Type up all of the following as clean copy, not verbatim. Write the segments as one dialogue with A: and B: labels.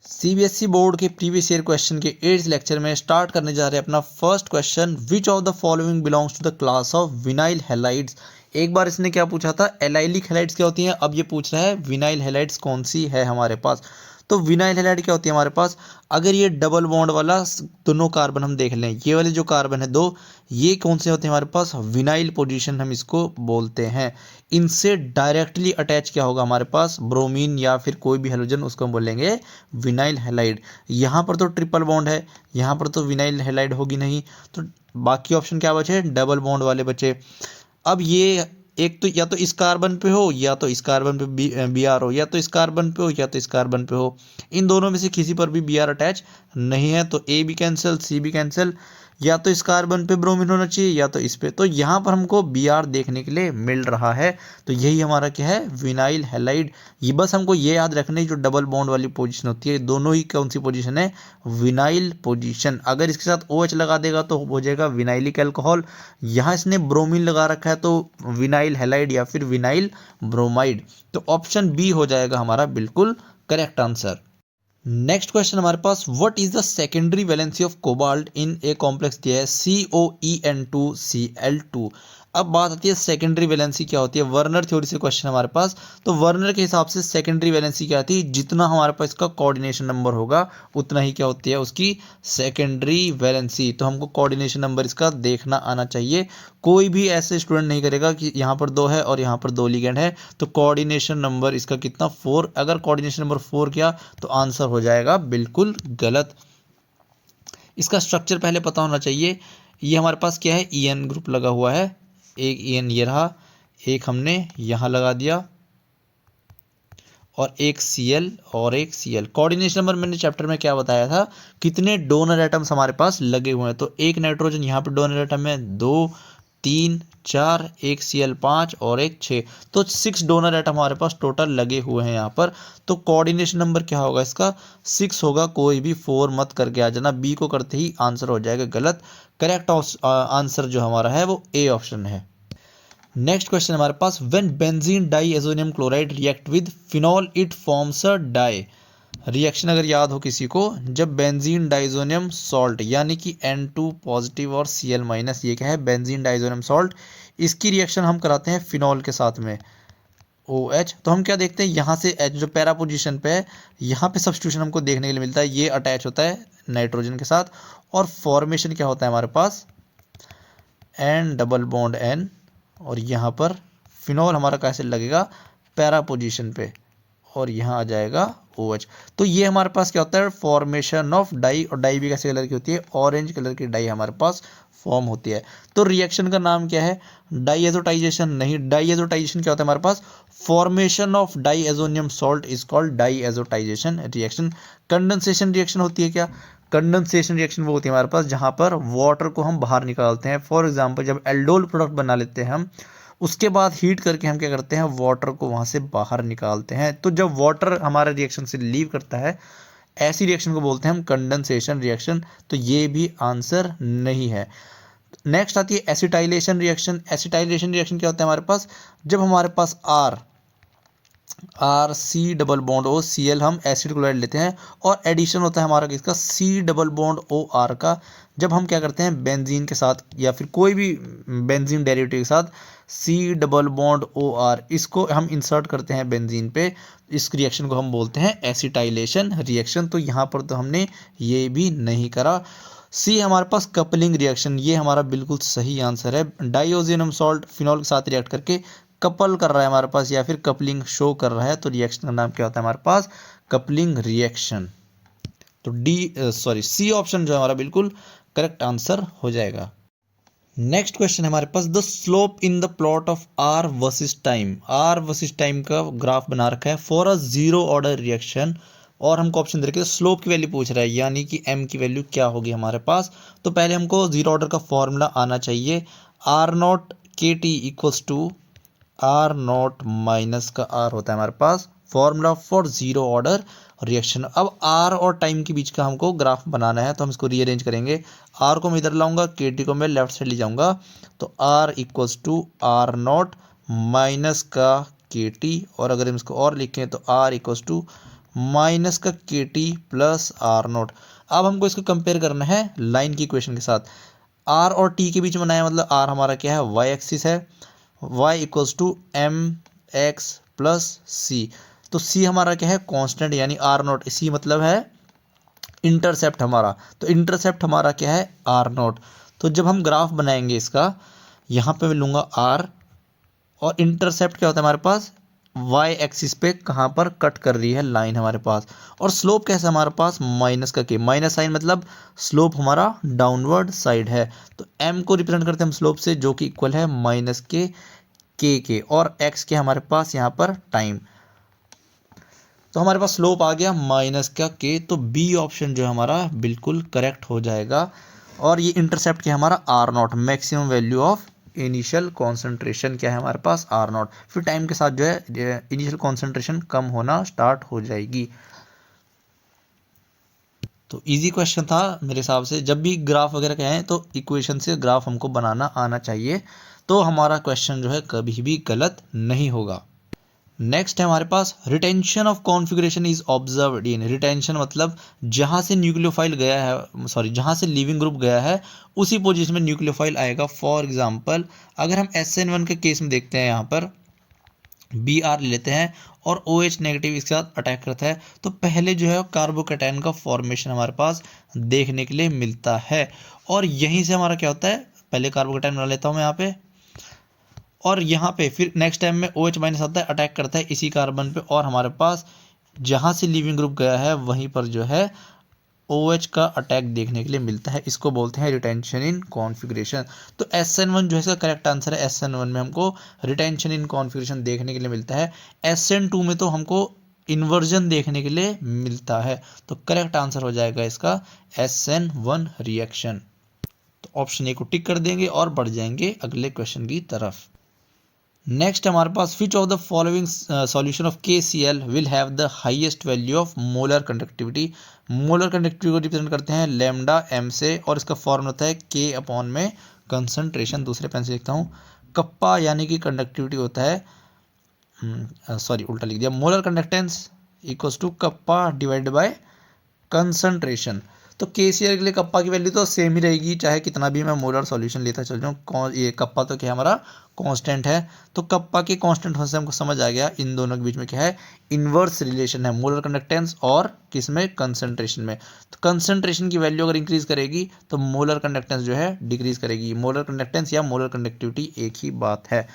A: CBSE board के previous year question के 8th lecture में स्टार्ट करने जा रहे हैं अपना first question. Which of the following belongs to the class of vinyl halides. एक बार इसने क्या पूछा था, एलाइलिक हैलाइड्स क्या होती हैं, अब ये पूछ रहा है विनाइल हैलाइड्स कौन सी है हमारे पास। तो विनाइल हैलाइड क्या होती है हमारे पास, अगर ये डबल बॉन्ड वाला दोनों कार्बन हम देख लें, ये वाले जो कार्बन है दो, ये कौन से होते हैं हमारे पास, विनाइल पोजीशन हम इसको बोलते हैं। इनसे डायरेक्टली अटैच क्या होगा हमारे पास, ब्रोमीन या फिर कोई भी हेलोजन, उसको हम बोलेंगे विनाइल हैलाइड। यहाँ पर तो ट्रिपल बॉन्ड है, यहाँ पर तो विनाइल हैलाइड होगी नहीं, तो बाकी ऑप्शन क्या बचे, डबल बॉन्ड वाले बचे। अब ये एक तो या तो इस कार्बन पे हो या तो इस कार्बन पे बी आर हो, या तो इस कार्बन पे हो या तो इस कार्बन पे हो, इन दोनों में से किसी पर भी बी आर अटैच नहीं है, तो ए भी कैंसिल, सी भी कैंसिल, या तो इस कार्बन पे ब्रोमीन होना चाहिए या तो इस पे। तो यहाँ पर हमको बी आर देखने के लिए मिल रहा है, तो यही हमारा क्या है, विनाइल हैलाइड। ये बस हमको ये याद रखना है, जो डबल बॉन्ड वाली पोजीशन होती है, दोनों ही कौन सी पोजीशन है, विनाइल पोजीशन। अगर इसके साथ OH लगा देगा तो हो जाएगा विनाइलिक अल्कोहल, यहाँ इसने ब्रोमीन लगा रखा है तो विनाइल हैलाइड या फिर विनाइल ब्रोमाइड। तो ऑप्शन बी हो जाएगा हमारा बिल्कुल करेक्ट आंसर। नेक्स्ट क्वेश्चन हमारे पास, what is the secondary valency of cobalt in a complex दिया है COEN2Cl2। अब बात आती है सेकेंडरी वैलेंसी क्या होती है, वर्नर थ्योरी से क्वेश्चन हमारे पास। तो वर्नर के हिसाब से सेकेंडरी वैलेंसी क्या आती है, जितना हमारे पास इसका कोऑर्डिनेशन नंबर होगा उतना ही क्या होती है उसकी सेकेंडरी वैलेंसी। तो हमको कोऑर्डिनेशन नंबर इसका देखना आना चाहिए। कोई भी ऐसे स्टूडेंट नहीं करेगा कि यहाँ पर 2 है और यहाँ पर 2 लिगेंड है, तो कोऑर्डिनेशन नंबर इसका कितना, 4। अगर कोऑर्डिनेशन नंबर 4 किया तो आंसर हो जाएगा बिल्कुल गलत। इसका स्ट्रक्चर पहले पता होना चाहिए। ये हमारे पास क्या है, EN ग्रुप लगा हुआ है, एक EN ये रहा, एक हमने यहाँ लगा दिया, और एक Cl और एक Cl। कोऑर्डिनेशन नंबर मैंने चैप्टर में क्या बताया था, कितने डोनर एटम्स हमारे पास लगे हुए हैं। तो एक नाइट्रोजन यहाँ पे डोनर एटम है, 2 3 4, एक Cl 5 और एक 6, तो 6 डोनर एटम हमारे पास टोटल लगे हुए हैं यहाँ पर। तो कोऑर्डिनेशन नंबर क्या होगा इसका, 6 होगा। कोई भी 4 मत करके आ जाना, बी को करते ही आंसर हो जाएगा गलत। करेक्ट आंसर जो हमारा है वो ए ऑप्शन है। नेक्स्ट क्वेश्चन हमारे पास, when benzene diazonium chloride react with phenol it forms a dye. Reaction अगर याद हो किसी को, जब बेंजीन डाइजोनियम सॉल्ट यानी कि N2 पॉजिटिव और Cl माइनस, ये क्या है, बेंजीन डाइजोनियम सॉल्ट, इसकी रिएक्शन हम कराते हैं फिनॉल के साथ में OH। तो हम क्या देखते हैं, यहाँ से H जो पैरा पोजीशन पे है, यहाँ पे सब्स्टिट्यूशन हमको देखने के लिए मिलता है, ये अटैच होता है नाइट्रोजन के साथ, और फॉर्मेशन क्या होता है हमारे पास, N डबल बॉन्ड N, और यहाँ पर फिनॉल हमारा कैसे लगेगा, पैरा पोजीशन पे, और यहाँ आ जाएगा OH। तो ये हमारे पास क्या होता है, फॉर्मेशन ऑफ डाई। और डाई भी कैसे कलर की होती है, ऑरेंज कलर की डाई हमारे पास फॉर्म होती है। तो रिएक्शन का नाम क्या है, डाईएजोटाइजेशन नहीं। डाईएजोटाइजेशन क्या होता है हमारे पास, formation of diazonium salt is called diazotization reaction. Condensation reaction होती है क्या, कंडेंसेशन रिएक्शन वो होती है हमारे पास जहाँ पर वाटर को हम बाहर निकालते हैं। फॉर एग्जाम्पल जब एल्डोल प्रोडक्ट बना लेते हैं हम, उसके बाद हीट करके हम क्या करते हैं, वाटर को वहाँ से बाहर निकालते हैं। तो जब वाटर हमारे रिएक्शन से लीव करता है, ऐसी रिएक्शन को बोलते हैं हम कंडेंसेशन रिएक्शन। तो ये भी आंसर नहीं है। नेक्स्ट आती है एसिटाइलेशन रिएक्शन। एसिटाइलेशन रिएक्शन क्या होता है हमारे पास, जब हमारे पास C double bond O Cl हम एसिड क्लोराइड लेते हैं, और एडिशन होता है हमारा किसका, C डबल बॉन्ड OR का। जब हम क्या करते हैं बेंजीन के साथ या फिर कोई भी बेंजीन डेरिवेटिव के साथ C डबल बॉन्ड OR, इसको हम इंसर्ट करते हैं बेंजीन पे, इस रिएक्शन को हम बोलते हैं एसिटाइलेशन रिएक्शन। तो यहाँ पर तो हमने ये भी नहीं करा। सी हमारे पास कपलिंग रिएक्शन, ये हमारा बिल्कुल सही आंसर है। डाइओजियम सॉल्ट फिनॉल के साथ रिएक्ट करके कपल कर रहा है हमारे पास, या फिर कपलिंग शो कर रहा है, तो रिएक्शन का नाम क्या होता है हमारे पास, कपलिंग रिएक्शन। तो सी ऑप्शन जो हमारा बिल्कुल करेक्ट आंसर हो जाएगा। नेक्स्ट क्वेश्चन हमारे पास, the slope in the plot of R versus time. R versus time का ग्राफ बना रखा है for a zero order reaction, और हमको ऑप्शन दे रखे स्लोप की वैल्यू पूछ रहा है, यानी कि M की वैल्यू क्या होगी हमारे पास। तो पहले हमको जीरो ऑर्डर का फॉर्मूला आना चाहिए, R0 KT equals to R0 minus का R होता है हमारे पास formula for zero order reaction. अब R और टाइम के बीच का हमको ग्राफ बनाना है, तो हम इसको रीअरेंज करेंगे। R को मैं इधर लाऊंगा, KT को मैं लेफ्ट साइड ले जाऊंगा, तो R equals to R0 minus का KT, और अगर हम इसको और लिखें तो R इक्वल्स टू माइनस का के टी प्लस आर नोट। अब हमको इसको कंपेयर करना है लाइन की इक्वेशन के साथ। आर और टी के बीच में बनाया, मतलब आर हमारा क्या है, वाई एक्सिस है, Y equals to M X plus C. तो सी हमारा क्या है, कांस्टेंट यानी आर नोट। सी मतलब है इंटरसेप्ट हमारा, तो इंटरसेप्ट हमारा क्या है, आर नोट। तो जब हम ग्राफ बनाएंगे इसका, यहाँ पे मैं लूँगा आर, और इंटरसेप्ट क्या होता है हमारे पास, वाई एक्सिस पे कहाँ पर कट कर रही है लाइन हमारे पास। और स्लोप कैसा हमारे पास, माइनस का के, माइनस साइन मतलब स्लोप हमारा डाउनवर्ड साइड है। तो एम को रिप्रेजेंट करते हैं हम स्लोप से, जो कि इक्वल है माइनस के, और एक्स के हमारे पास यहाँ पर टाइम। तो हमारे पास स्लोप आ गया माइनस का के, तो बी ऑप्शन जो है हमारा बिल्कुल करेक्ट हो जाएगा। और ये इंटरसेप्ट क्या है हमारा, R naught, maximum value of initial concentration क्या है हमारे पास, आर नॉट। फिर टाइम के साथ जो है इनिशियल कॉन्सेंट्रेशन कम होना स्टार्ट हो जाएगी। तो इजी क्वेश्चन था मेरे हिसाब से। जब भी ग्राफ वगैरह कहें तो इक्वेशन से ग्राफ हमको बनाना आना चाहिए, तो हमारा क्वेश्चन जो है कभी भी गलत नहीं होगा। नेक्स्ट है हमारे पास, retention of configuration is observed in. Retention मतलब जहां से न्यूक्लियोफाइल गया है, सॉरी जहां से लिविंग ग्रुप गया है उसी पोजीशन में न्यूक्लियोफाइल आएगा। फॉर एग्जांपल अगर हम SN1 के केस में देखते हैं, यहाँ पर BR लेते हैं और OH नेगेटिव इसके साथ अटैक करता है, तो पहले जो है कार्बोकैटायन का फॉर्मेशन हमारे पास देखने के लिए मिलता है। और यहीं से हमारा क्या होता है, पहले कार्बोकैटायन बना लेता हूँ मैं यहाँ पे, और यहाँ पे फिर नेक्स्ट टाइम में OH माइनस आता है, अटैक करता है इसी कार्बन पे, और हमारे पास जहाँ से लिविंग ग्रुप गया है वहीं पर जो है OH का अटैक देखने के लिए मिलता है। इसको बोलते हैं रिटेंशन इन कॉन्फ़िगरेशन। तो SN1 जो है इसका करेक्ट आंसर है। SN1 में हमको रिटेंशन इन कॉन्फ़िगरेशन देखने के लिए मिलता है। SN2 में तो हमको इन्वर्जन देखने के लिए मिलता है। तो करेक्ट आंसर हो जाएगा इसका SN1 रिएक्शन। तो ऑप्शन ए को टिक कर देंगे और बढ़ जाएंगे अगले क्वेश्चन की तरफ। नेक्स्ट हमारे पास, which of the following solution of KCl will have the highest value of molar conductivity. Molar conductivity को रिप्रेजेंट करते हैं लैम्डा m से, और इसका फॉर्मूला होता है K अपॉन में कंसंट्रेशन। दूसरे पेन से लिखता हूँ, कप्पा यानी कि कंडक्टिविटी होता है, सॉरी उल्टा लिख दिया, molar conductance equals to kappa divided by concentration. तो KCl के लिए कप्पा की वैल्यू तो सेम ही रहेगी, चाहे कितना भी मैं मोलर सॉल्यूशन लेता चल जाऊँ। ये कप्पा तो क्या हमारा कांस्टेंट है, तो कप्पा के कांस्टेंट होने से हमको समझ आ गया इन दोनों के बीच में क्या है, इन्वर्स रिलेशन है, मोलर कंडक्टेंस और किसमें, कंसंट्रेशन में। तो कंसंट्रेशन की वैल्यू अगर इंक्रीज करेगी तो मोलर कंडक्टेंस जो है डिक्रीज करेगी। मोलर कंडक्टेंस या मोलर कंडक्टिविटी एक ही बात है।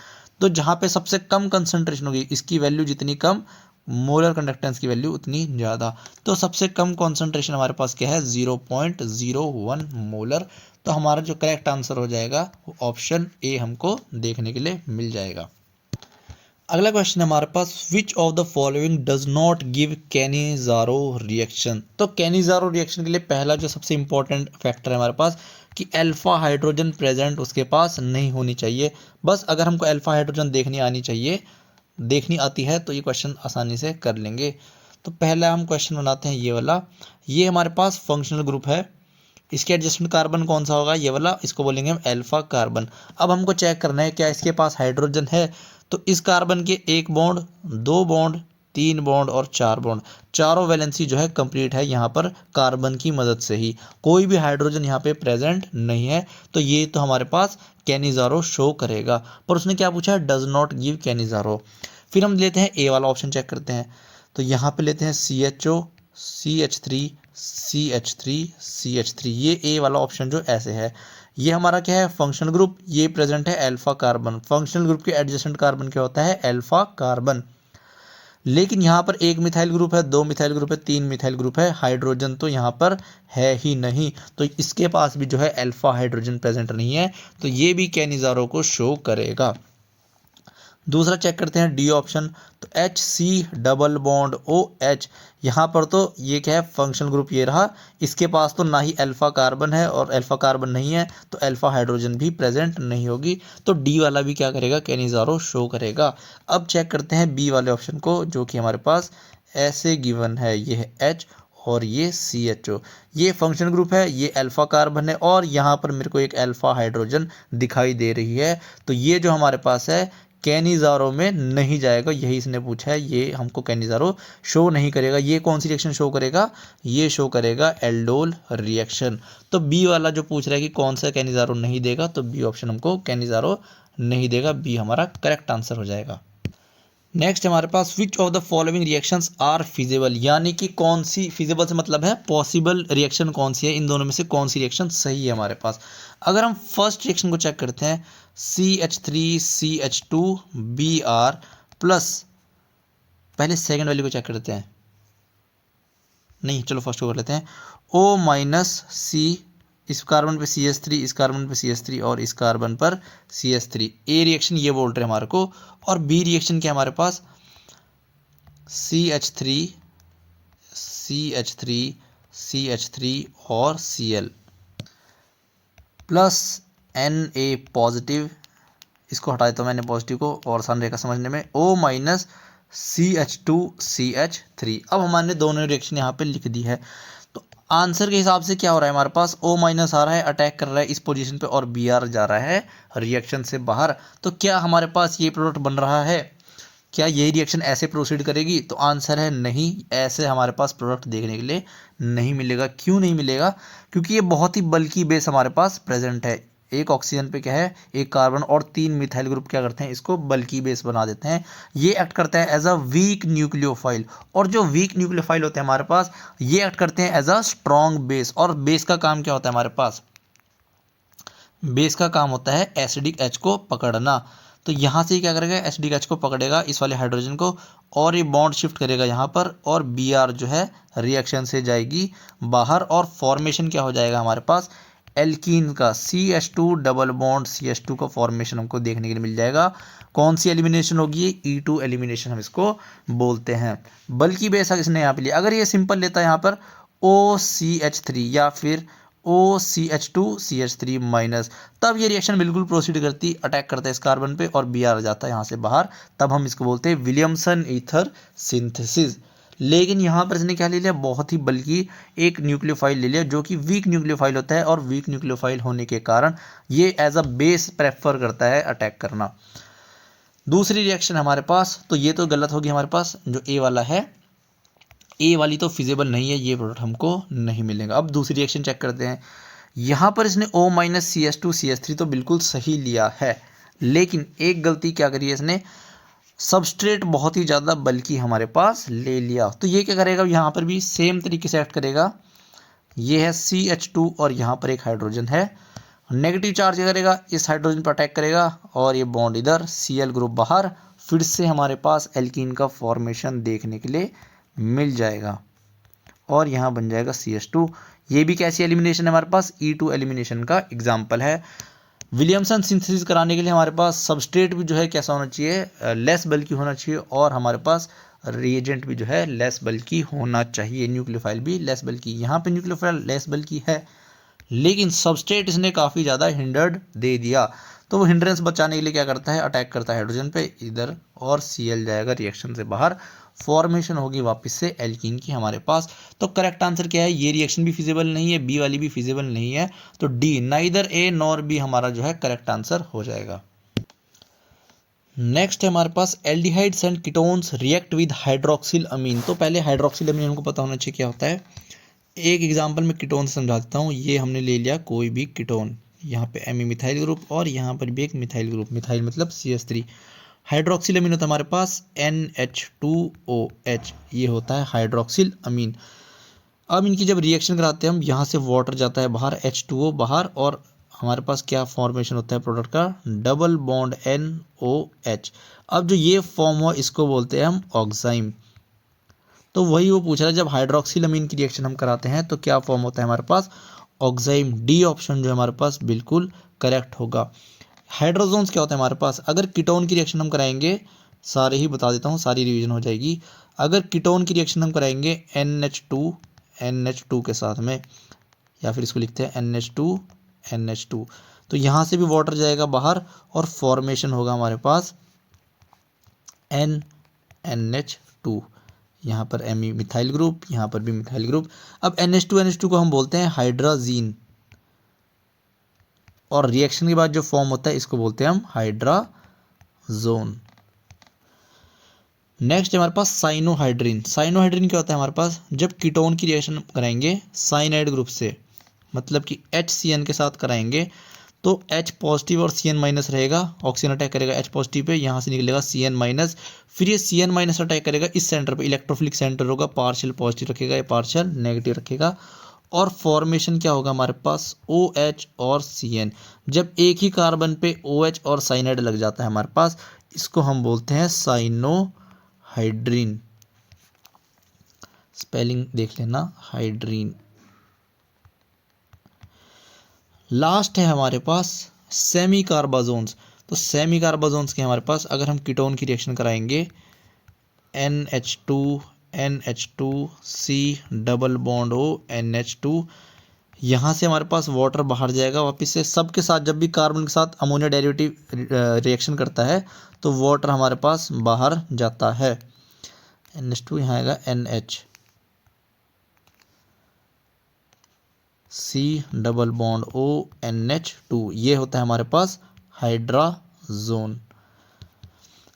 A: तो जहाँ पे सबसे कम कंसंट्रेशन होगी, इसकी वैल्यू जितनी कम, मोलर कंडक्टेंस की वैल्यू उतनी ज़्यादा। तो सबसे कम कॉन्सेंट्रेशन हमारे पास क्या है, 0.01 मोलर। तो हमारा जो करेक्ट आंसर हो जाएगा वो ऑप्शन ए हमको देखने के लिए मिल जाएगा। अगला क्वेश्चन है हमारे पास, which of the following does not give Cannizzaro reaction. तो कैनिज़ारो रिएक्शन के लिए पहला जो सबसे इंपॉर्टेंट फैक्टर है हमारे पास कि अल्फा हाइड्रोजन प्रेजेंट उसके पास नहीं होनी चाहिए। बस अगर हमको अल्फा हाइड्रोजन देखनी आती है तो ये क्वेश्चन आसानी से कर लेंगे। तो पहला हम क्वेश्चन बनाते हैं ये वाला। ये हमारे पास फंक्शनल ग्रुप है, इसके एडजस्टमेंट कार्बन कौन सा होगा, ये वाला, इसको बोलेंगे हम अल्फा कार्बन। अब हमको चेक करना है क्या इसके पास हाइड्रोजन है। तो इस कार्बन के 1 बॉन्ड, 2 बॉन्ड, 3 बॉन्ड और 4 बॉन्ड, चारों वैलेंसी जो है कंप्लीट है यहाँ पर कार्बन की मदद से ही। कोई भी हाइड्रोजन यहाँ पे प्रेजेंट नहीं है, तो ये तो हमारे पास कैनिज़ारो शो करेगा। पर उसने क्या पूछा है, डज नॉट गिव कैनिज़ारो। फिर हम लेते हैं ए वाला ऑप्शन, चेक करते हैं। तो यहाँ पे लेते हैं CHO, CH3, CH3, CH3, ये ए वाला ऑप्शन जो ऐसे है। ये हमारा क्या है, फंक्शनल ग्रुप, ये प्रेजेंट है अल्फा कार्बन। फंक्शनल ग्रुप के एडजेसेंट कार्बन क्या होता है, अल्फा कार्बन। लेकिन यहाँ पर 1 मिथाइल ग्रुप है, 2 मिथाइल ग्रुप है, 3 मिथाइल ग्रुप है, हाइड्रोजन तो यहाँ पर है ही नहीं। तो इसके पास भी जो है अल्फा हाइड्रोजन प्रेजेंट नहीं है, तो ये भी कैनिज़ारो को शो करेगा। दूसरा चेक करते हैं डी ऑप्शन। तो HC डबल बॉन्ड OH, यहाँ पर तो ये क्या है, फंक्शनल ग्रुप ये रहा, इसके पास तो ना ही अल्फा कार्बन है और अल्फा कार्बन नहीं है, तो अल्फा हाइड्रोजन भी प्रेजेंट नहीं होगी। तो डी वाला भी क्या करेगा, कैनिज़ारो शो करेगा। अब चेक करते हैं बी वाले ऑप्शन को, जो कि हमारे पास ऐसे गिवन है, ये है H और ये CHO। ये फंक्शन ग्रुप है, ये अल्फा कार्बन है, और यहाँ पर मेरे को एक अल्फा हाइड्रोजन दिखाई दे रही है। तो ये जो हमारे पास है कैनिजारो में नहीं जाएगा, यही इसने पूछा है। ये हमको कैनिजारो शो नहीं करेगा। ये कौन सी रिएक्शन शो करेगा? ये शो करेगा एल्डोल रिएक्शन। तो बी वाला जो पूछ रहा है कि कौन सा कैनिजारो नहीं देगा, तो बी ऑप्शन हमको कैनिजारो नहीं देगा, बी हमारा करेक्ट आंसर हो जाएगा। नेक्स्ट हमारे पास which of the following reactions are feasible, यानी कि कौन सी, फिजिबल से मतलब है पॉसिबल रिएक्शन कौन सी है, इन दोनों में से कौन सी रिएक्शन सही है हमारे पास। अगर हम फर्स्ट रिएक्शन को चेक करते हैं, CH3CH2 Br प्लस, पहले सेकेंड वाली को चेक करते हैं, नहीं चलो फर्स्ट को कर लेते हैं, O माइनस सी, इस कार्बन पे CH3, इस कार्बन पे CH3 और इस कार्बन पर CH3। ए रिएक्शन ये बोल रहे हैं हमारे को, और बी रिएक्शन क्या हमारे पास, CH3 CH3 CH3 और Cl प्लस Na पॉजिटिव, इसको हटा देता हूँ मैंने पॉजिटिव को और आसान रहेगा समझने में, O माइनस CH2 CH3। अब हमारे दोनों रिएक्शन यहाँ पे लिख दी है। तो आंसर के हिसाब से क्या हो रहा है हमारे पास, O माइनस आ रहा है, अटैक कर रहा है इस पोजीशन पे, और Br जा रहा है रिएक्शन से बाहर। तो क्या हमारे पास ये प्रोडक्ट बन रहा है? क्या ये रिएक्शन ऐसे प्रोसीड करेगी? तो आंसर है नहीं, ऐसे हमारे पास प्रोडक्ट देखने के लिए नहीं मिलेगा। क्यों नहीं मिलेगा? क्योंकि ये बहुत ही बल्की बेस हमारे पास प्रेजेंट है। एक ऑक्सीजन पे क्या है, एक कार्बन और 3 मिथाइल ग्रुप क्या करते हैं, इसको बल्की बेस बना देते हैं। ये एक्ट करता है एज अ वीक न्यूक्लियोफाइल, और जो वीक न्यूक्लियोफाइल होते हैं हमारे पास, ये एक्ट करते हैं एज अ स्ट्रॉन्ग बेस। और बेस का काम क्या होता है हमारे पास? बेस का काम होता है एसिडिक एच को पकड़ना। तो यहाँ से क्या करेगा, एसिडिक एच को पकड़ेगा, इस वाले हाइड्रोजन को, और ये बॉन्ड शिफ्ट करेगा यहाँ पर, और Br जो है रिएक्शन से जाएगी बाहर, और फॉर्मेशन क्या हो जाएगा हमारे पास, एल्कीन का CH2 डबल बॉन्ड CH2 का फॉर्मेशन हमको देखने के लिए मिल जाएगा। कौन सी एलिमिनेशन होगी? E2 एलिमिनेशन हम इसको बोलते हैं। बल्कि बेस इसने यहाँ पे लिया। अगर ये सिंपल लेता है यहाँ पर OCH3 या फिर OCH2 CH3 माइनस, तब ये रिएक्शन बिल्कुल प्रोसीड करती, अटैक करता है इस कार्बन पे, और Br जाता है यहाँ से बाहर। तब हम इसको बोलते हैं विलियमसन ईथर सिंथेसिस। लेकिन यहाँ पर इसने क्या ले लिया, बहुत ही बल्कि एक न्यूक्लियोफाइल ले लिया, जो कि वीक न्यूक्लियोफाइल होता है, और वीक न्यूक्लियोफाइल होने के कारण ये एज अ बेस प्रेफर करता है अटैक करना। दूसरी रिएक्शन हमारे पास, तो ये तो गलत होगी हमारे पास, जो ए वाला है, ए वाली तो फिजिबल नहीं है, ये प्रोडक्ट हमको नहीं मिलेगा। अब दूसरी रिएक्शन चेक करते हैं। यहाँ पर इसने O माइनस CH2 CH3 तो बिल्कुल सही लिया है, लेकिन एक गलती क्या करी है इसने, सबस्ट्रेट बहुत ही ज़्यादा बल्कि हमारे पास ले लिया। तो ये क्या करेगा, यहाँ पर भी सेम तरीके से एक्ट करेगा। ये है CH2 और यहाँ पर एक हाइड्रोजन है, नेगेटिव चार्ज क्या करेगा, इस हाइड्रोजन पर अटैक करेगा, और ये बॉन्ड इधर, Cl ग्रुप बाहर, फिर से हमारे पास एल्कीन का फॉर्मेशन देखने के लिए मिल जाएगा, और यहाँ बन जाएगा CH2। ये भी कैसी एलिमिनेशन है हमारे पास, E2 एलिमिनेशन का एग्जाम्पल है। विलियमसन सिंथेसिस कराने के लिए हमारे पास सबस्ट्रेट भी जो है कैसा होना चाहिए, लेस बल्कि होना चाहिए, और हमारे पास रिएजेंट भी जो है लेस बल्कि होना चाहिए, न्यूक्लियोफाइल भी लेस बल्कि। यहाँ पे न्यूक्लियोफाइल लेस बल्कि है, लेकिन सबस्ट्रेट इसने काफ़ी ज़्यादा हिंडर्ड दे दिया। तो वो हिंड्रेंस बचाने के लिए क्या करता है, अटैक करता है हाइड्रोजन पे इधर, और Cl जाएगा रिएक्शन से बाहर, फॉर्मेशन होगी वापस से एल्कीन की हमारे पास। तो करेक्ट आंसर क्या है, ये रिएक्शन भी फिजिबल नहीं है, बी वाली भी फिजिबल नहीं है, तो D neither A nor be हमारा जो है करेक्ट आंसर हो जाएगा। नेक्स्ट है हमारे पास aldehydes and ketones react with hydroxyl amine. तो पहले हाइड्रोक्सिल अमीन हमको पता होना चाहिए क्या होता है। एक एग्जांपल में कीटोन समझा देता हूँ। ये हमने ले लिया कोई भी कीटोन, यहाँ पे एमी मिथाइल ग्रुप और यहाँ पर भी एक मिथाइल ग्रुप, मिथाइल मतलब CH3। हाइड्रोक्सिल अमीन होता है हमारे पास NH2OH, ये होता है हाइड्रोक्सिल अमीन। अब इनकी जब रिएक्शन कराते हैं हम, यहाँ से वाटर जाता है बाहर, H2O बाहर, और हमारे पास क्या फॉर्मेशन होता है प्रोडक्ट का, डबल बॉन्ड NOH। अब जो ये फॉर्म हो इसको बोलते हैं हम ऑक्साइम। तो वही वो पूछ रहा है, जब हाइड्रोक्सिल अमीन की रिएक्शन हम कराते हैं तो क्या फॉर्म होता है हमारे पास, ऑक्साइम। डी ऑप्शन जो हमारे पास बिल्कुल करेक्ट होगा। हाइड्रोजोन्स क्या होता है हमारे पास, अगर कीटोन की रिएक्शन हम कराएंगे, सारे ही बता देता हूँ, सारी रिवीजन हो जाएगी। अगर कीटोन की रिएक्शन हम कराएंगे NH2 के साथ में, या फिर इसको लिखते हैं NH2, तो यहाँ से भी वाटर जाएगा बाहर, और फॉर्मेशन होगा हमारे पास NH2। यहाँ पर एमी मिथाइल ग्रुप, यहाँ पर भी मिथाइल ग्रुप। अब NH2 को हम बोलते हैं हाइड्राजीन, और रिएक्शन के बाद जो फॉर्म होता है इसको बोलते हैं हम हाइड्राजोन। जोन। नेक्स्ट है हमारे पास साइनोहाइड्रिन। साइनोहाइड्रिन क्या होता है हमारे पास, जब कीटोन की रिएक्शन कराएंगे साइनाइड ग्रुप से, मतलब कि HCN के साथ कराएंगे, तो H पॉजिटिव और Cn माइनस रहेगा, ऑक्सीजन अटैक करेगा H पॉजिटिव पे, यहाँ से निकलेगा Cn माइनस, फिर ये Cn माइनस अटैक करेगा इस सेंटर पे, इलेक्ट्रोफिलिक सेंटर होगा, पार्शियल पॉजिटिव रखेगा या पार्शियल नेगेटिव रखेगा, और फॉर्मेशन क्या होगा हमारे पास OH और Cn। जब एक ही कार्बन पे OH और साइनाइड लग जाता है हमारे पास, इसको हम बोलते हैं साइनोहाइड्रिन। स्पेलिंग देख लेना, हाइड्रीन। लास्ट है हमारे पास सेमी कार्बाजोन्स। तो सेमी कार्बाजोन्स के हमारे पास अगर हम कीटोन की रिएक्शन कराएंगे NH2 NH2C double bond O NH2, यहाँ से हमारे पास वाटर बाहर जाएगा वापस से। सबके साथ जब भी कार्बन के साथ अमोनिया डेरिवेटिव रिएक्शन करता है तो वाटर हमारे पास बाहर जाता है। NH2 यहाँ आएगा NH C double bond O NH2, ये होता है हमारे पास हाइड्राजोन।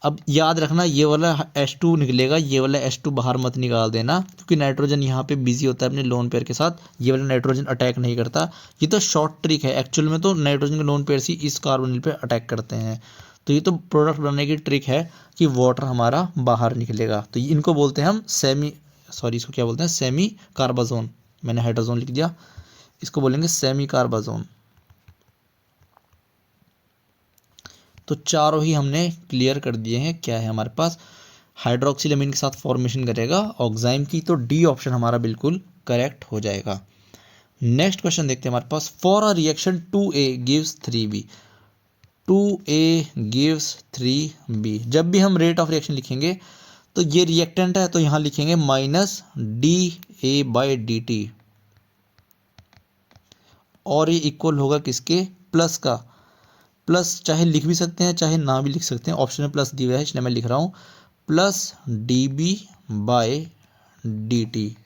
A: अब याद रखना ये वाला H2 निकलेगा, ये वाला H2 बाहर मत निकाल देना, क्योंकि नाइट्रोजन यहाँ पे बिजी होता है अपने लोन पेयर के साथ, ये वाला नाइट्रोजन अटैक नहीं करता। ये तो शॉर्ट ट्रिक है, एक्चुअल में तो नाइट्रोजन के लोन पेयर ही इस कार्बोनिल पे अटैक करते हैं। तो ये तो प्रोडक्ट बनाने की ट्रिक है कि वाटर हमारा बाहर निकलेगा। तो इनको बोलते हैं हम इसको क्या बोलते हैं, सेमी कार्बाजोन। मैंने हाइड्रोजोन लिख दिया, इसको बोलेंगे सेमी कार्बाजोन। तो चारों ही हमने क्लियर कर दिए हैं। क्या है हमारे पास, हाइड्रोक्सिलमीन के साथ फॉर्मेशन करेगा ऑक्साइम की, तो डी ऑप्शन हमारा बिल्कुल करेक्ट हो जाएगा। नेक्स्ट क्वेश्चन देखते हैं हमारे पास, for a reaction 2A gives 3B। 2A gives 3B, जब भी हम रेट ऑफ रिएक्शन लिखेंगे तो ये रिएक्टेंट है तो यहाँ लिखेंगे -dA/dt, और ये इक्वल होगा किसके, प्लस का। प्लस चाहे लिख भी सकते हैं चाहे ना भी लिख सकते हैं, ऑप्शन में प्लस दिया हुआ है इसलिए मैं लिख रहा हूँ +dB/dt।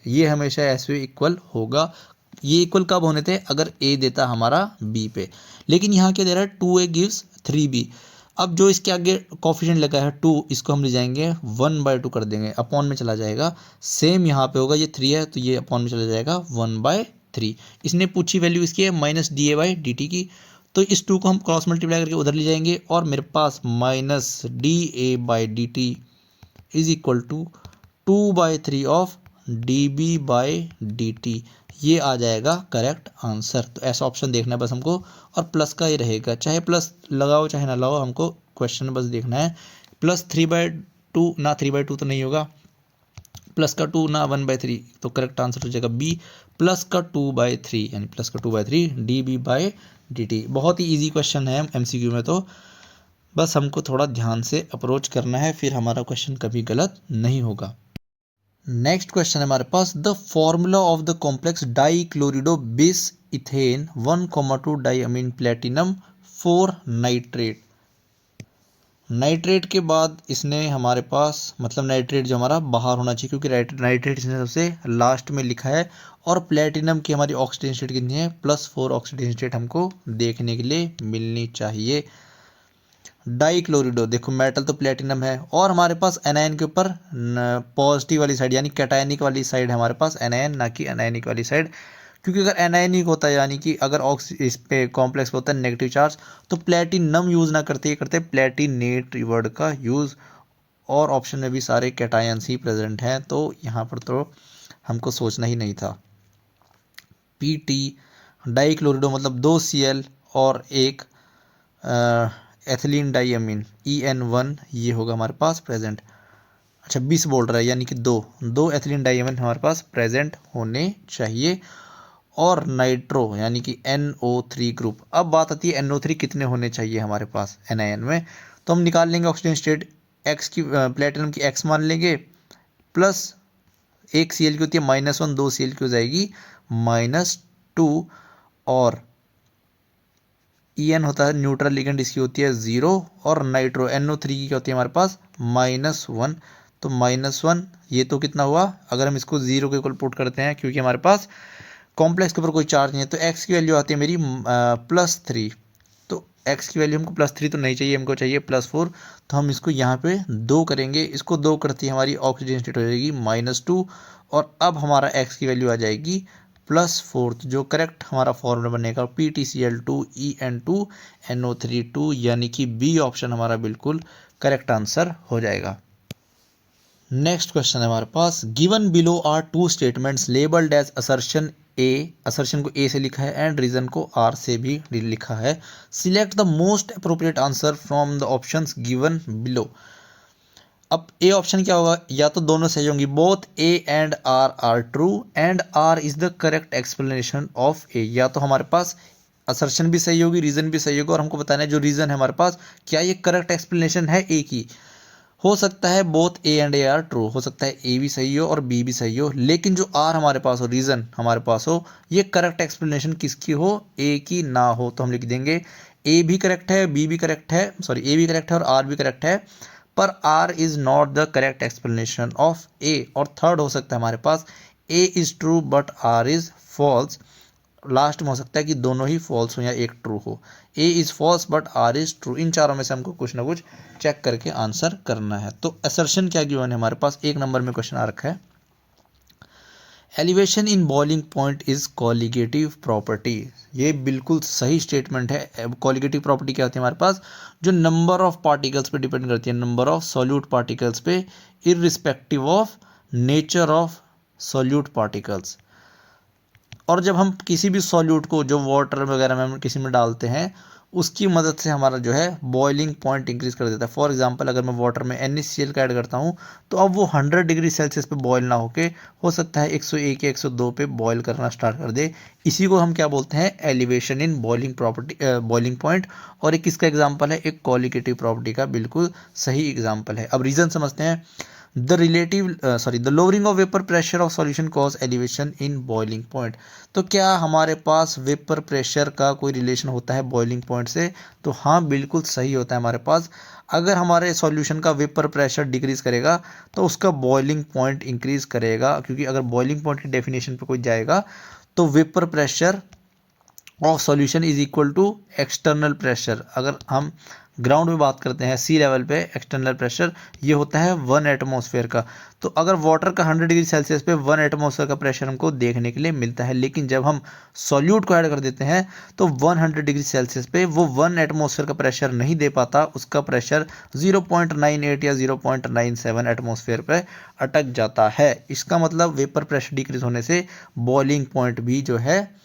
A: ये हमेशा ऐसे इक्वल होगा। ये इक्वल कब होने थे, अगर A देता हमारा B पे, लेकिन यहाँ क्या दे रहा है 2A गिव्स 3B। अब जो इसके आगे कॉफिशिएंट लगा है 2, इसको हम ले जाएंगे 1/2 कर देंगे, अपॉन में चला जाएगा। सेम यहाँ पे होगा, ये 3 है तो ये अपॉन में चला जाएगा 1/3। इसने पूछी वैल्यू इसकी है -dA/dt की, तो इस 2 को हम क्रॉस मल्टीप्लाई करके उधर ले जाएंगे, और मेरे पास -dA/dt is equal to 2/3 of dB/dt। ये आ जाएगा करेक्ट आंसर। तो ऐसा ऑप्शन देखना है बस हमको, और प्लस का ये रहेगा, चाहे प्लस लगाओ चाहे ना लगाओ, हमको क्वेश्चन में बस देखना है। +3/2 ना 3/2 तो नहीं होगा, प्लस का 2 ना 1/3, तो करेक्ट आंसर हो जाएगा B, प्लस का 2/3, यानी प्लस का 2/3 dB/dt। बहुत ही इजी क्वेश्चन है MCQ में, तो बस हमको थोड़ा ध्यान से अप्रोच करना है, फिर हमारा क्वेश्चन कभी गलत नहीं होगा। नेक्स्ट क्वेश्चन है हमारे पास, the formula of the complex dichlorido bis ethane 1,2 diamine platinum 4 nitrate. Nitrate के बाद इसने हमारे पास, मतलब नाइट्रेट जो हमारा बाहर होना चाहिए, क्योंकि नाइट्रेट इसने सबसे लास्ट में लिखा है, और प्लेटिनम की हमारी ऑक्सीडेशन स्टेट कितनी है, +4 ऑक्सीडेशन स्टेट हमको देखने के लिए मिलनी चाहिए। डाइक्लोरिडो, देखो मेटल तो प्लेटिनम है, और हमारे पास एनायन के ऊपर पॉजिटिव वाली साइड यानी कैटायनिक वाली साइड है हमारे पास एनायन, ना कि एनायनिक वाली साइड। क्योंकि अगर एनायनिक होता है, यानी कि अगर इस पे कॉम्प्लेक्स होता है नेगेटिव चार्ज, तो प्लेटिनम यूज़ ना करते प्लेटिनेट वर्ड का यूज़, और ऑप्शन में भी सारे कैटायंस ही प्रेजेंट हैं, तो यहाँ पर तो हमको सोचना ही नहीं था। PT डाइक्लोरिडो मतलब 2 Cl और एक एथिलीन डाइअमीन EN1, ये होगा हमारे पास प्रेजेंट। अच्छा 20 बोल रहा है, यानी कि दो एथिलीन डाइअमीन हमारे पास प्रेजेंट होने चाहिए, और नाइट्रो यानी कि NO3 ग्रुप। अब बात आती है NO3 कितने होने चाहिए हमारे पास एनायन में, तो हम निकाल लेंगे ऑक्सीजन स्टेट X की, प्लेटिनम की X मान लेंगे, प्लस एक Cl की होती है -1, 2 Cl की हो जाएगी -2, और En होता है न्यूट्रल लिगेंड, इसकी होती है 0, और नाइट्रो NO3 की क्या होती है हमारे पास -1, तो -1 ये तो कितना हुआ, अगर हम इसको 0 के इक्वल पुट करते हैं, क्योंकि हमारे पास कॉम्प्लेक्स के ऊपर कोई चार्ज नहीं है, तो X की वैल्यू आती है मेरी +3, तो एक्स की वैल्यू हमको +3 तो नहीं चाहिए, हमको चाहिए +4, तो हम इसको यहाँ पे 2 करेंगे, इसको 2 करती है हमारी ऑक्सीजन स्टेट हो जाएगी -2, और अब हमारा एक्स की वैल्यू आ जाएगी +4, जो करेक्ट हमारा फॉर्मूला बनेगा PtCl2En2NO3 यानी कि बी ऑप्शन हमारा बिल्कुल करेक्ट आंसर हो जाएगा। नेक्स्ट क्वेश्चन है हमारे पास, given below are 2 statements labelled as assertion A, assertion को ए से लिखा है एंड रीजन को आर से भी लिखा है। Select the most appropriate answer from the options given below. अब ए ऑप्शन क्या होगा, या तो दोनों सही होंगी, both A and R are true and R is the correct explanation of A, या तो हमारे पास असर्शन भी सही होगी, रीजन भी सही होगा, और हमको बताना है जो रीजन है हमारे पास क्या ये करेक्ट एक्सप्लेनेशन है ए की। हो सकता है both A and A R true, हो सकता है ए भी सही हो और बी भी सही हो, लेकिन जो आर हमारे पास हो, रीजन हमारे पास हो, ये करेक्ट एक्सप्लेनेशन किसकी हो, ए की ना हो, तो हम लिख देंगे ए भी करेक्ट है, बी भी करेक्ट है, सॉरी ए भी करेक्ट है और आर भी करेक्ट है, पर R is not the correct explanation of A. और थर्ड हो सकता है हमारे पास A is true but R is false, last में हो सकता है कि दोनों ही फॉल्स हो या एक ट्रू हो, A is false but R is true, इन चारों में से हमको कुछ ना कुछ चेक करके आंसर करना है। तो असर्शन क्या गिवन है हमारे पास, 1 नंबर में क्वेश्चन आ रखा है, elevation in boiling point is colligative property, ये बिल्कुल सही स्टेटमेंट है। कॉलिगेटिव प्रॉपर्टी क्या होती है हमारे पास, जो नंबर ऑफ पार्टिकल्स पे डिपेंड करती है, नंबर ऑफ सॉल्यूट पार्टिकल्स पे, irrespective of nature of solute particles. और जब हम किसी भी सॉल्यूट को जो वाटर वगैरह में हम किसी में डालते हैं, उसकी मदद से हमारा जो है बॉइलिंग पॉइंट इंक्रीज कर देता है। फॉर एग्जांपल अगर मैं वाटर में NaCl का ऐड करता हूँ, तो अब वो 100 डिग्री सेल्सियस पे बॉयल ना होके हो सकता है 101 या 102 पे बॉयल करना स्टार्ट कर दे। इसी को हम क्या बोलते हैं, elevation in boiling property, boiling point. और एक किसका एग्जाम्पल है, एक कॉलिगेटिव प्रॉपर्टी का बिल्कुल सही एग्जाम्पल है। अब रीजन समझते हैं, the lowering of vapor pressure of solution cause elevation in boiling point। तो क्या हमारे पास वेपर प्रेशर का कोई रिलेशन होता है बॉइलिंग पॉइंट से, तो हाँ बिल्कुल सही होता है हमारे पास। अगर हमारे सॉल्यूशन का वेपर प्रेशर डिक्रीज करेगा तो उसका बॉइलिंग पॉइंट इंक्रीज करेगा, क्योंकि अगर बॉइलिंग पॉइंट की डेफिनेशन पे कोई जाएगा तो vapour pressure of solution is equal to external pressure. अगर हम ग्राउंड में बात करते हैं, सी लेवल पे एक्सटर्नल प्रेशर ये होता है 1 एटमॉस्फेयर का। तो अगर वाटर का 100 डिग्री सेल्सियस पे 1 एटमॉस्फेयर का प्रेशर हमको देखने के लिए मिलता है, लेकिन जब हम सॉल्यूट को ऐड कर देते हैं तो 100 डिग्री सेल्सियस पे वो 1 एटमॉस्फेयर का प्रेशर नहीं दे पाता, उसका प्रेशर 0.98 या 0.97 एटमॉस्फेयर पे अटक जाता है। इसका मतलब वेपर प्रेशर डिक्रीज होने से बॉइलिंग पॉइंट भी जो है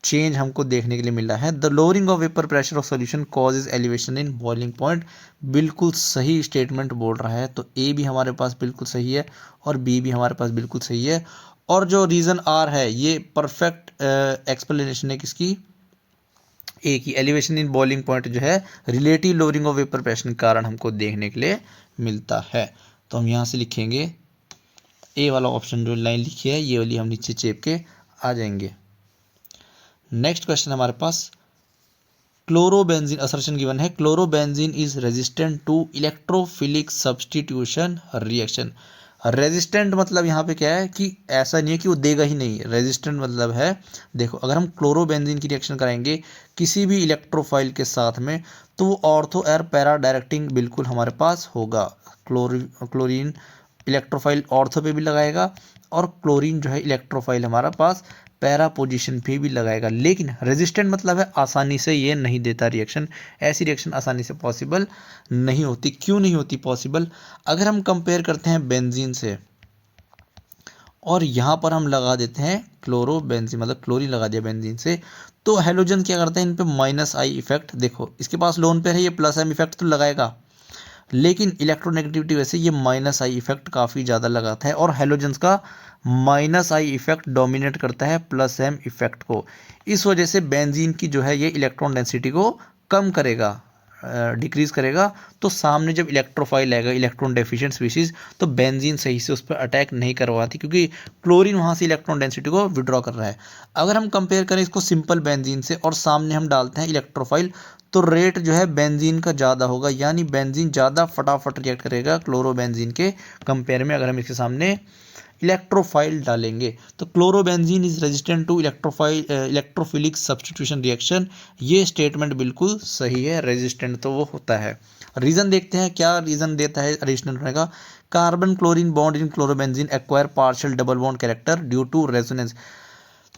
A: चेंज हमको देखने के लिए मिला है। The lowering of vapour pressure of solution causes elevation in boiling point, बिल्कुल सही स्टेटमेंट बोल रहा है। तो ए भी हमारे पास बिल्कुल सही है और बी भी हमारे पास बिल्कुल सही है। और जो रीज़न आर है ये परफेक्ट एक्सप्लेनेशन है किसकी, ए की। एलिवेशन इन बॉइलिंग पॉइंट जो है relative lowering of vapour pressure के कारण हमको देखने के लिए मिलता है। तो हम यहाँ से लिखेंगे ए वाला ऑप्शन, जो लाइन लिखी है ये वाली हम नीचे चेप के आ जाएंगे। नेक्स्ट क्वेश्चन हमारे पास, क्लोरोबेंजीन असर्शन गिवन है, chlorobenzene is resistant to electrophilic substitution reaction. Resistant मतलब यहाँ पे क्या है कि ऐसा नहीं है कि वो देगा ही नहीं, रेजिस्टेंट मतलब है, देखो अगर हम क्लोरोबेंजीन की रिएक्शन कराएंगे किसी भी इलेक्ट्रोफाइल के साथ में तो वो ऑर्थो एयर पैरा डायरेक्टिंग बिल्कुल हमारे पास होगा। क्लोरीन इलेक्ट्रोफाइल ऑर्थो पे भी लगाएगा और क्लोरीन जो है इलेक्ट्रोफाइल हमारा पास पैरा पोजीशन पे भी लगाएगा। लेकिन रेजिस्टेंट मतलब है आसानी से ये नहीं देता रिएक्शन, ऐसी रिएक्शन आसानी से पॉसिबल नहीं होती। क्यों नहीं होती पॉसिबल, अगर हम कंपेयर करते हैं बेंजीन से और यहाँ पर हम लगा देते हैं क्लोरोबेंजीन, मतलब क्लोरीन लगा दिया बेंजीन से, तो हेलोजन क्या करते हैं, इन पे -I इफेक्ट, देखो इसके पास लोन पेयर है, ये +M इफेक्ट तो लगाएगा, लेकिन इलेक्ट्रोनेगेटिविटी वैसे ये -I इफेक्ट काफ़ी ज़्यादा लगाता है और हेलोजेंस का -I इफेक्ट डोमिनेट करता है +M इफेक्ट को। इस वजह से बेंजीन की जो है ये इलेक्ट्रॉन डेंसिटी को कम करेगा, डिक्रीज करेगा। तो सामने जब इलेक्ट्रोफाइल आएगा, इलेक्ट्रॉन डेफिशिएंट स्पीशीज, तो बेंजीन सही से उस पर अटैक नहीं करवाती, क्योंकि क्लोरीन वहाँ से इलेक्ट्रॉन डेंसिटी को विड्रॉ कर रहा है। अगर हम कंपेयर करें इसको सिंपल बेंजीन से और सामने हम डालते हैं इलेक्ट्रोफाइल, तो रेट जो है बेंजीन का ज़्यादा होगा, यानी बेंजीन ज़्यादा फटाफट रिएक्ट करेगा क्लोरोबेंजीन के कंपेयर में। अगर हम इसके सामने इलेक्ट्रोफाइल डालेंगे। तो chlorobenzene is resistant to electrophilic substitution reaction, ये स्टेटमेंट बिल्कुल सही है, रेजिस्टेंट तो वो होता है। रीजन देखते हैं क्या रीजन देता है रेजिस्टेंट होने का। Carbon chlorine bond in chlorobenzene acquire partial double bond character due to resonance.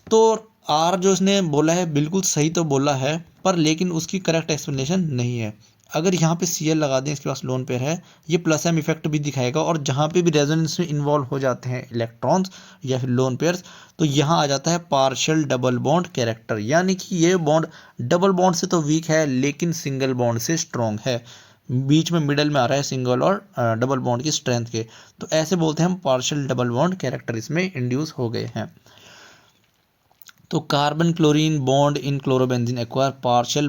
A: तो आर जो उसने बोला है बिल्कुल सही तो बोला है, पर लेकिन उसकी करेक्ट एक्सप्लेनेशन नहीं है। अगर यहाँ पे Cl लगा दें, इसके पास लोन पेयर है, ये प्लस एम इफेक्ट भी दिखाएगा, और जहाँ पे भी रेजोनेंस में इन्वॉल्व हो जाते हैं इलेक्ट्रॉन्स या फिर लोन पेयर्स, तो यहाँ आ जाता है पार्शियल डबल बॉन्ड कैरेक्टर, यानी कि ये बॉन्ड डबल बॉन्ड से तो वीक है लेकिन सिंगल बॉन्ड से स्ट्रॉन्ग है, बीच में मिडल में आ रहा है सिंगल और डबल बॉन्ड की स्ट्रेंथ के। तो ऐसे बोलते हैं हम पार्शियल डबल बॉन्ड कैरेक्टर इसमें इंड्यूस हो गए हैं। तो carbon chlorine bond in chlorobenzene acquire partial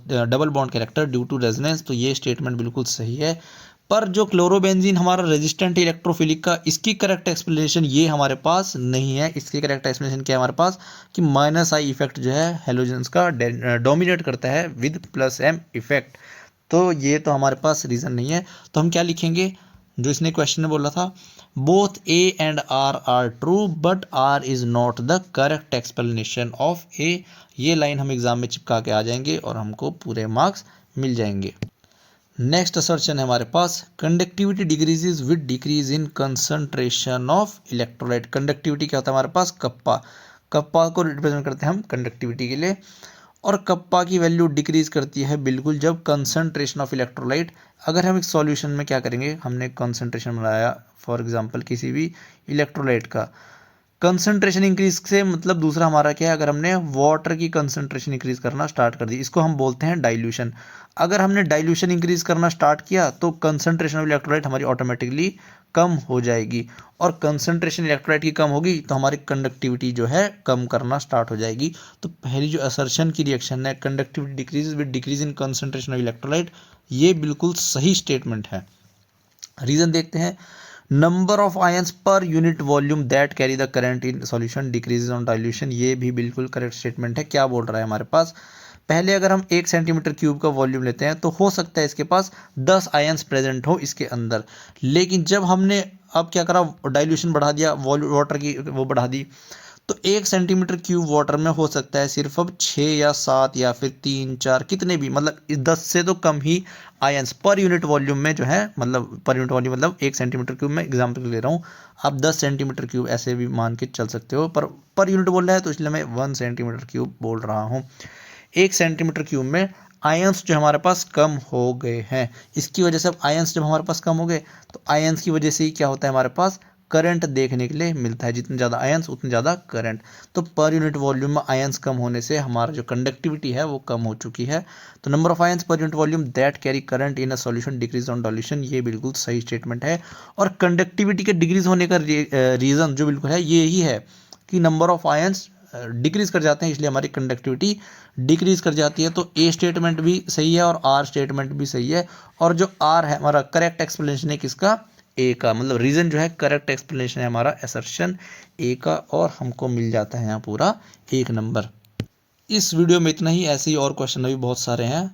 A: double bond character due to resonance, तो ये स्टेटमेंट बिल्कुल सही है। पर जो क्लोरोबेंजीन हमारा रेजिस्टेंट इलेक्ट्रोफिलिक का, इसकी करेक्ट एक्सप्लेनेशन ये हमारे पास नहीं है। इसकी करेक्ट एक्सप्लेनेशन क्या है हमारे पास कि माइनस आई इफेक्ट जो है हेलोजेंस का डोमिनेट करता है विद प्लस एम इफेक्ट, तो ये तो हमारे पास रीज़न नहीं है। तो हम क्या लिखेंगे, जो इसने क्वेश्चन में बोला था, both A and R true but R is not the correct explanation of A. ये लाइन हम एग्जाम में चिपका के आ जाएंगे और हमको पूरे मार्क्स मिल जाएंगे। नेक्स्ट असर्शन है हमारे पास, conductivity decreases with decrease in concentration of electrolyte. Conductivity क्या होता है हमारे पास, कप्पा, कप्पा को रिप्रेजेंट करते हैं हम कंडक्टिविटी के लिए, और कप्पा की वैल्यू डिक्रीज करती है बिल्कुल जब कंसंट्रेशन ऑफ इलेक्ट्रोलाइट। अगर हम एक सॉल्यूशन में क्या करेंगे, हमने कंसंट्रेशन बनाया फॉर एग्जांपल किसी भी इलेक्ट्रोलाइट का, कंसंट्रेशन इंक्रीज से मतलब दूसरा हमारा क्या है, अगर हमने वाटर की कंसंट्रेशन इंक्रीज करना स्टार्ट कर दी, इसको हम बोलते हैं डाइल्यूशन। अगर हमने डाइल्यूशन इंक्रीज करना स्टार्ट किया तो कंसंट्रेशन ऑफ इलेक्ट्रोलाइट हमारी ऑटोमेटिकली कम हो जाएगी, और कंसंट्रेशन इलेक्ट्रोलाइट की कम होगी तो हमारी कंडक्टिविटी जो है कम करना स्टार्ट हो जाएगी। तो पहली जो असर्शन की रिएक्शन है, conductivity decrease with decrease in concentration of electrolyte, ये बिल्कुल सही स्टेटमेंट है। रीजन देखते हैं, number of ions per unit volume that carry the current in solution decreases on dilution, ये भी बिल्कुल करेक्ट स्टेटमेंट है। क्या बोल रहा है हमारे पास, पहले अगर हम 1 सेंटीमीटर क्यूब का वॉल्यूम लेते हैं तो हो सकता है इसके पास 10 आयंस प्रेजेंट हो इसके अंदर, लेकिन जब हमने अब क्या करा, डाइल्यूशन बढ़ा दिया, वाटर की वो बढ़ा दी, तो 1 सेंटीमीटर क्यूब वाटर में हो सकता है सिर्फ अब 6 या 7 या फिर 3 4 कितने भी, मतलब 10 से तो कम ही आयंस पर यूनिट वॉल्यूम में जो है, मतलब पर यूनिट वॉल्यूम मतलब 1 सेंटीमीटर क्यूब में एग्जाम्पल ले रहा हूँ, आप 10 सेंटीमीटर क्यूब ऐसे भी मान के चल सकते हो, पर यूनिट बोल रहा है तो इसलिए मैं 1 सेंटीमीटर क्यूब बोल रहा हूँ। 1 सेंटीमीटर क्यूब में आयंस जो हमारे पास कम हो गए हैं, इसकी वजह से अब आयंस जब हमारे पास कम हो गए तो आयंस की वजह से ही क्या होता है हमारे पास, करंट देखने के लिए मिलता है, जितने ज़्यादा आयंस उतने ज़्यादा करंट। तो पर यूनिट वॉल्यूम में आयंस कम होने से हमारा जो कंडक्टिविटी है वो कम हो चुकी है। तो number of ions per unit volume that carry current in a solution decrease on dilution, ये बिल्कुल सही स्टेटमेंट है। और कंडक्टिविटी के डिक्रीज होने का रीज़न जो बिल्कुल है ये ही है कि नंबर ऑफ आयंस डिक्रीज कर जाते हैं, इसलिए हमारी कंडक्टिविटी डिक्रीज कर जाती है। तो ए स्टेटमेंट भी सही है और आर स्टेटमेंट भी सही है, और जो आर है हमारा करेक्ट एक्सप्लेनेशन है किसका, ए का, मतलब रीजन जो है करेक्ट एक्सप्लेनेशन है हमारा असर्शन ए का, और हमको मिल जाता है यहाँ पूरा 1 नंबर। इस वीडियो में इतना ही, ऐसे ही और क्वेश्चन अभी बहुत सारे हैं,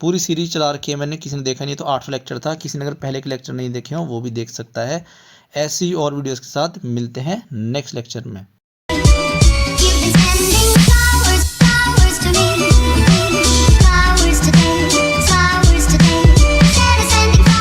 A: पूरी सीरीज चला रखी है मैंने, किसी ने देखा नहीं तो 8वां लेक्चर था, किसी ने अगर पहले के लेक्चर नहीं देखे हो वो भी देख सकता है। ऐसी और वीडियोस के साथ मिलते हैं नेक्स्ट लेक्चर में।
B: You've been spending hours to me.